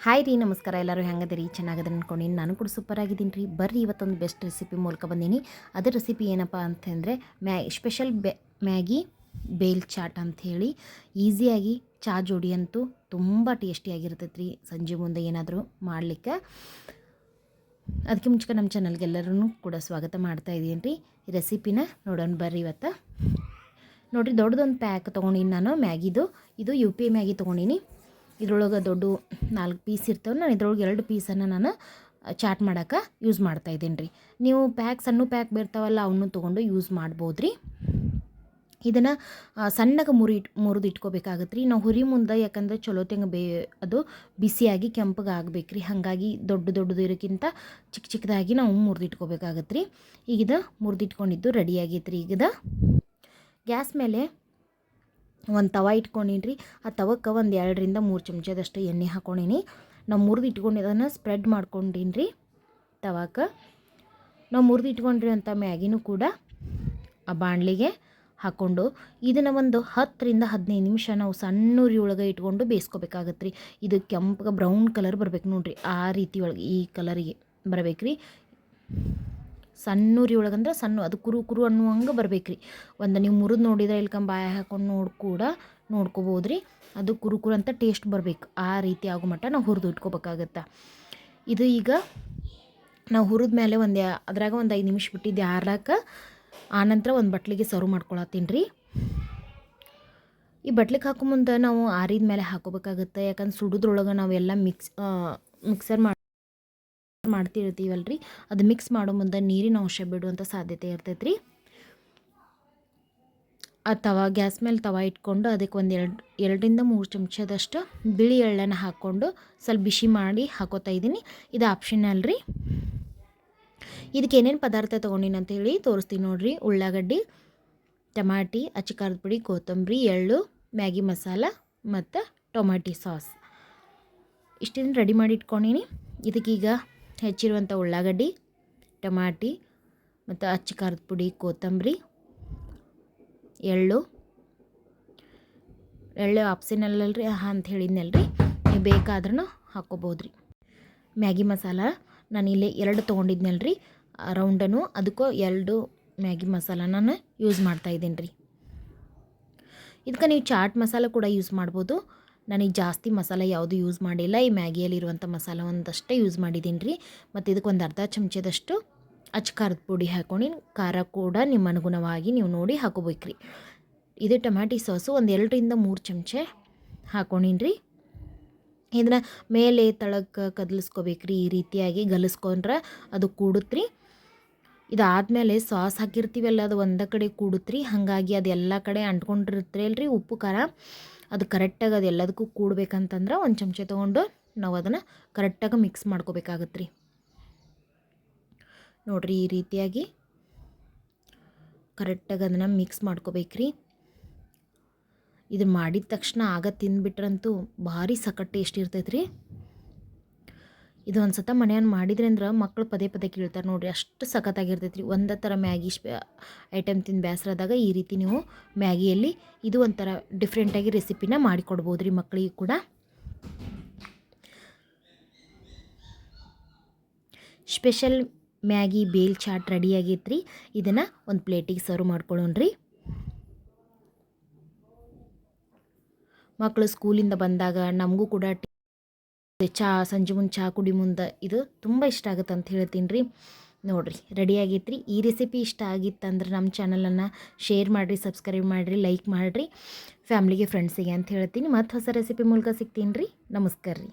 Hi ರೀ, ನಮಸ್ಕಾರ. ಎಲ್ಲರೂ ಹೆಂಗದಿರಿ? ಚೆನ್ನಾಗದ್ರಿ ಅನ್ಕೊಂಡಿನಿ. ನಾನು ಕೂಡ ಸೂಪರ್ ಆಗಿದ್ದೀನಿ ರೀ. ಬರ್ರಿ, ಇವತ್ತೊಂದು ಬೆಸ್ಟ್ ರೆಸಿಪಿ ಮೂಲಕ ಬಂದೀನಿ. ಅದರ ರೆಸಿಪಿ ಏನಪ್ಪ ಅಂತಂದರೆ ಸ್ಪೆಷಲ್ ಮ್ಯಾಗಿ ಬೇಲ್ ಚಾಟ್ ಅಂಥೇಳಿ. ಈಸಿಯಾಗಿ ಚಾ ಜೋಡಿ ಅಂತೂ ತುಂಬ ಟೇಸ್ಟಿಯಾಗಿರ್ತೈತೆ ರೀ, ಸಂಜೆ ಮುಂದೆ ಏನಾದರೂ ಮಾಡಲಿಕ್ಕೆ. ಅದಕ್ಕೆ ಮುಂಚೆ ನಮ್ಮ ಚಾನಲ್ಗೆಲ್ಲರೂ ಕೂಡ ಸ್ವಾಗತ ಮಾಡ್ತಾ ಇದ್ದೀನಿ ರೀ. ಈ ರೆಸಿಪಿನ ನೋಡೋಣ ಬರ್ರಿ ಇವತ್ತು. ನೋಡಿರಿ, ದೊಡ್ಡದೊಂದು ಪ್ಯಾಕ್ ತೊಗೊಂಡಿನಿ ನಾನು ಮ್ಯಾಗಿದು. ಇದು UP ಮ್ಯಾಗಿ ತೊಗೊಂಡಿನಿ. ಇದ್ರೊಳಗೆ ದೊಡ್ಡ 4 ಪೀಸ್ ಇರ್ತವೆ. ನಾನು ಇದ್ರೊಳಗೆ 2 ಪೀಸನ್ನು ನಾನು ಚಾಟ್ ಮಾಡೋಕೆ ಯೂಸ್ ಮಾಡ್ತಾಯಿದ್ದೀನಿ ರೀ. ನೀವು ಸಣ್ಣ ಪ್ಯಾಕ್ ಬರ್ತಾವಲ್ಲ, ಅವನ್ನೂ ತೊಗೊಂಡು ಯೂಸ್ ಮಾಡ್ಬೋದು ರೀ. ಇದನ್ನು ಸಣ್ಣಗೆ ಮುರಿದು ಇಟ್ಕೋಬೇಕಾಗತ್ತೆ ರೀ. ನಾವು ಹುರಿ ಮುಂದೆ, ಯಾಕಂದರೆ ಚಲೋ ತೆಂಗೆ ಅದು ಬಿಸಿಯಾಗಿ ಕೆಂಪಗೆ ಆಗ್ಬೇಕು ರೀ. ಹಾಗಾಗಿ ದೊಡ್ಡದು ಇರೋಕ್ಕಿಂತ ಚಿಕ್ಕದಾಗಿ ನಾವು ಮುರಿದಿಟ್ಕೋಬೇಕಾಗತ್ತೆ ರೀ. ಈಗ ಇದು ಮುರಿದಿಟ್ಕೊಂಡಿದ್ದು ರೆಡಿ ಆಗೈತೆ ರೀ. ಈಗದ ಗ್ಯಾಸ್ ಮೇಲೆ ಒಂದು ತವ ಇಟ್ಕೊಂಡೀನಿ ರೀ. ಆ ತವಕ್ಕೆ ಒಂದು 2ರಿಂದ 3 ಚಮಚದಷ್ಟು ಎಣ್ಣೆ ಹಾಕ್ಕೊಂಡೀನಿ. ನಾವು ಮುರಿದು ಇಟ್ಕೊಂಡಿದ್ದನ್ನು ಸ್ಪ್ರೆಡ್ ಮಾಡ್ಕೊಂಡೀನಿ ರೀ ತವಕ್ಕೆ. ನಾವು ಮುರಿದು ಇಟ್ಕೊಂಡಿರೋಂಥ ಮ್ಯಾಗಿನೂ ಕೂಡ ಆ ಬಾಣಲಿಗೆ ಹಾಕ್ಕೊಂಡು ಇದನ್ನು ಒಂದು 10ರಿಂದ 15 ನಿಮಿಷ ನಾವು ಸಣ್ಣ ಉರಿ ಒಳಗೆ ಇಟ್ಕೊಂಡು ಬೇಯಿಸ್ಕೋಬೇಕಾಗತ್ತೆ ರೀ. ಇದು ಕೆಂಪಗೆ ಬ್ರೌನ್ ಕಲರ್ ಬರ್ಬೇಕು ನೋಡಿರಿ, ಆ ರೀತಿ ಒಳಗೆ ಈ ಕಲರಿಗೆ ಬರ್ಬೇಕು ರೀ. ಸಣ್ಣ ಉರಿ ಒಳಗಂದ್ರೆ ಸಣ್ಣ, ಅದು ಕುರು ಅನ್ನುವಂಗೆ ಬರ್ಬೇಕು ರೀ. ಒಂದು ನೀವು ಮುರಿದು ನೋಡಿದ್ರೆ ಇಲ್ಕಂಬ ಬಾಯ ಹಾಕೊಂಡು ನೋಡ್ಕೋಬೋದು ರೀ. ಅದು ಕುರು ಅಂತ ಟೇಸ್ಟ್ ಬರಬೇಕು. ಆ ರೀತಿ ಆಗೋ ಮಟ್ಟ ನಾವು ಹುರಿದು ಇಟ್ಕೋಬೇಕಾಗತ್ತೆ. ಇದು ಈಗ ನಾವು ಹುರಿದ ಮೇಲೆ ಅದ್ರಾಗ ಒಂದು 5 ನಿಮಿಷ ಬಿಟ್ಟಿದ್ದೆ ಆರ್ಲಕ್ಕೆ. ಆನಂತರ ಒಂದು ಬಟ್ಲಿಗೆ ಸರ್ವ್ ಮಾಡ್ಕೊಳತ್ತೀನಿ ರೀ. ಈ ಬಟ್ಲಿಗೆ ಹಾಕೋ ಮುಂದೆ ನಾವು ಆರಿದ ಮೇಲೆ ಹಾಕೋಬೇಕಾಗುತ್ತೆ. ಯಾಕಂದ್ರೆ ಸುಡೋದ್ರೊಳಗೆ ನಾವೆಲ್ಲ ಮಿಕ್ಸರ್ ಮಾಡ್ತಿರ್ತೀವಲ್ಲ ರೀ, ಅದು ಮಿಕ್ಸ್ ಮಾಡೋ ಮುಂದೆ ನೀರಿನ ಅಂಶ ಬಿಡುವಂಥ ಸಾಧ್ಯತೆ ಇರ್ತೈತೆ ರೀ. ಆ ಗ್ಯಾಸ್ ಮೇಲೆ ತವ ಇಟ್ಕೊಂಡು ಅದಕ್ಕೆ ಒಂದು 2ರಿಂದ 3 ಚಮಚದಷ್ಟು ಬಿಳಿ ಎಳ್ಳನ್ನು ಹಾಕ್ಕೊಂಡು ಸ್ವಲ್ಪ ಬಿಸಿ ಮಾಡಿ ಹಾಕೋತಾ ಇದ್ದೀನಿ. ಇದು ಆಪ್ಷನಲ್ ರೀ. ಇದಕ್ಕೆ ಏನೇನು ಪದಾರ್ಥ ತೊಗೊಂಡಿನಿ ಅಂತ ಹೇಳಿ ತೋರಿಸ್ತೀನಿ ನೋಡಿರಿ. ಉಳ್ಳಾಗಡ್ಡಿ, ಟಮಾಟಿ, ಅಚ್ಚ ಖಾರದ ಪುಡಿ, ಕೊತ್ತಂಬರಿ, ಎಳ್ಳು, ಮ್ಯಾಗಿ ಮಸಾಲ ಮತ್ತು ಟೊಮ್ಯಾಟೊ ಸಾಸ್ ಇಷ್ಟನ್ನು ರೆಡಿ ಮಾಡಿ ಇಟ್ಕೊಂಡಿನಿ. ಇದಕ್ಕೀಗ ಹೆಚ್ಚಿರುವಂಥ ಉಳ್ಳಾಗಡ್ಡಿ, ಟಮಾಟಿ ಮತ್ತು ಅಚ್ಚ ಖಾರದ ಪುಡಿ, ಕೊತ್ತಂಬರಿ, ಎಳ್ಳು ಆಪ್ಷನಲ್ ಅಲ್ರಿ ಅಂತ ಹೇಳಿದ್ನಲ್ರಿ, ನೀವು ಬೇಕಾದ್ರೂ ಹಾಕ್ಕೋಬೋದು ರೀ. ಮ್ಯಾಗಿ ಮಸಾಲ ನಾನು ಇಲ್ಲಿ 2 ತೊಗೊಂಡಿದ್ನಲ್ರಿ ರೌಂಡನು, ಅದಕ್ಕೂ 2 ಮ್ಯಾಗಿ ಮಸಾಲ ನಾನು ಯೂಸ್ ಮಾಡ್ತಾಯಿದ್ದೀನಿ ರೀ. ಇದಕ್ಕೆ ನೀವು ಚಾಟ್ ಮಸಾಲ ಕೂಡ ಯೂಸ್ ಮಾಡ್ಬೋದು. ನನಗೆ ಜಾಸ್ತಿ ಮಸಾಲೆ ಯಾವುದು ಯೂಸ್ ಮಾಡಿಲ್ಲ. ಈ ಮ್ಯಾಗಿಯಲ್ಲಿರುವಂಥ ಮಸಾಲ ಒಂದಷ್ಟೇ ಯೂಸ್ ಮಾಡಿದ್ದೀನಿ ರೀ. ಮತ್ತು ಇದಕ್ಕೆ ಒಂದು ಅರ್ಧ ಚಮಚದಷ್ಟು ಅಚ್ಚ ಖಾರದ ಪುಡಿ ಹಾಕ್ಕೊಂಡು, ಖಾರ ಕೂಡ ನಿಮ್ಮ ಅನುಗುಣವಾಗಿ ನೀವು ನೋಡಿ ಹಾಕೋಬೇಕು ರೀ. ಇದು ಟೊಮ್ಯಾಟೊ ಸಾಸು ಒಂದು 2ರಿಂದ 3 ಚಮಚ ಹಾಕ್ಕೊಂಡಿನಿ ರೀ. ಇದನ್ನು ಮೇಲೆ ತಳಕ್ಕೆ ಕದಲಿಸ್ಕೋಬೇಕು ರೀ. ಈ ರೀತಿಯಾಗಿ ಗಲಿಸ್ಕೊಂಡ್ರೆ ಅದು ಕೂಡುತ್ತೆ. ಇದಾದಮೇಲೆ ಸಾಸ್ ಹಾಕಿರ್ತೀವಲ್ಲ, ಅದು ಒಂದೇ ಕಡೆ ಕೂಡುತ್ತೆ. ಹಾಗಾಗಿ ಅದು ಎಲ್ಲ ಕಡೆ ಅಂಟ್ಕೊಂಡಿರುತ್ತೆ ಅಲ್ರಿ, ಉಪ್ಪು ಖಾರ ಅದು ಕರೆಕ್ಟಾಗಿ ಅದು ಎಲ್ಲದಕ್ಕೂ ಕೂಡಬೇಕಂತಂದ್ರೆ 1 ಚಮಚ ತೊಗೊಂಡು ನಾವು ಅದನ್ನು ಕರೆಕ್ಟಾಗಿ ಮಿಕ್ಸ್ ಮಾಡ್ಕೋಬೇಕಾಗತ್ತೆ ರೀ. ನೋಡಿರಿ, ಈ ರೀತಿಯಾಗಿ ಕರೆಕ್ಟಾಗಿ ಅದನ್ನು ಮಿಕ್ಸ್ ಮಾಡ್ಕೋಬೇಕ್ರಿ. ಇದನ್ನು ಮಾಡಿದ ತಕ್ಷಣ ಆಗ ತಿಂದುಬಿಟ್ರಂತೂ ಭಾರಿ ಸಖತ್ ಟೇಸ್ಟ್ ಇರ್ತೈತೆ ರೀ. ಇದು ಒಂದು ಸತ ಮನೆಯನ್ನು ಮಾಡಿದ್ರಿ ಅಂದ್ರೆ ಮಕ್ಕಳು ಪದೇ ಕೇಳ್ತಾರೆ ನೋಡಿರಿ, ಅಷ್ಟು ಸಖತ್ತಾಗಿರ್ತೈತೆ ರೀ. ಒಂದೇ ಥರ ಮ್ಯಾಗಿ ಐಟಮ್ ತಿಂದು ಬೇಸರದಾಗ ಈ ರೀತಿ ನೀವು ಮ್ಯಾಗಿಯಲ್ಲಿ ಇದು ಒಂಥರ ಡಿಫ್ರೆಂಟಾಗಿ ರೆಸಿಪಿನ ಮಾಡಿಕೊಡ್ಬೋದು ರೀ ಮಕ್ಕಳಿಗೆ ಕೂಡ. Special Maggi bhel chaat ready ಆಗೈತೆ ರೀ. ಇದನ್ನು ಒಂದು ಪ್ಲೇಟಿಗೆ ಸರ್ವ್ ಮಾಡ್ಕೊಳ್ಳೋಣ್ರಿ. ಮಕ್ಕಳು ಸ್ಕೂಲಿಂದ ಬಂದಾಗ ನಮಗೂ ಕೂಡ ಸಂಜೆ ಮುಂದೆ ಚಹಾ ಕುಡಿ ಮುಂದೆ ಇದು ತುಂಬ ಇಷ್ಟ ಆಗುತ್ತೆ ಅಂತ ಹೇಳ್ತೀನಿ ರೀ. ನೋಡಿರಿ, ರೆಡಿ ಆಗೈತೆ ರೀ. ಈ ರೆಸಿಪಿ ಇಷ್ಟ ಆಗಿತ್ತಂದ್ರೆ ನಮ್ಮ ಚಾನಲನ್ನು ಶೇರ್ ಮಾಡಿರಿ, ಸಬ್ಸ್ಕ್ರೈಬ್ ಮಾಡಿರಿ, ಲೈಕ್ ಮಾಡಿರಿ ಫ್ಯಾಮ್ಲಿಗೆ, ಫ್ರೆಂಡ್ಸಿಗೆ ಅಂತ ಹೇಳ್ತೀನಿ. ಮತ್ತು ಹೊಸ ರೆಸಿಪಿ ಮೂಲಕ ಸಿಗ್ತೀನಿ ರೀ. ನಮಸ್ಕಾರ ರೀ.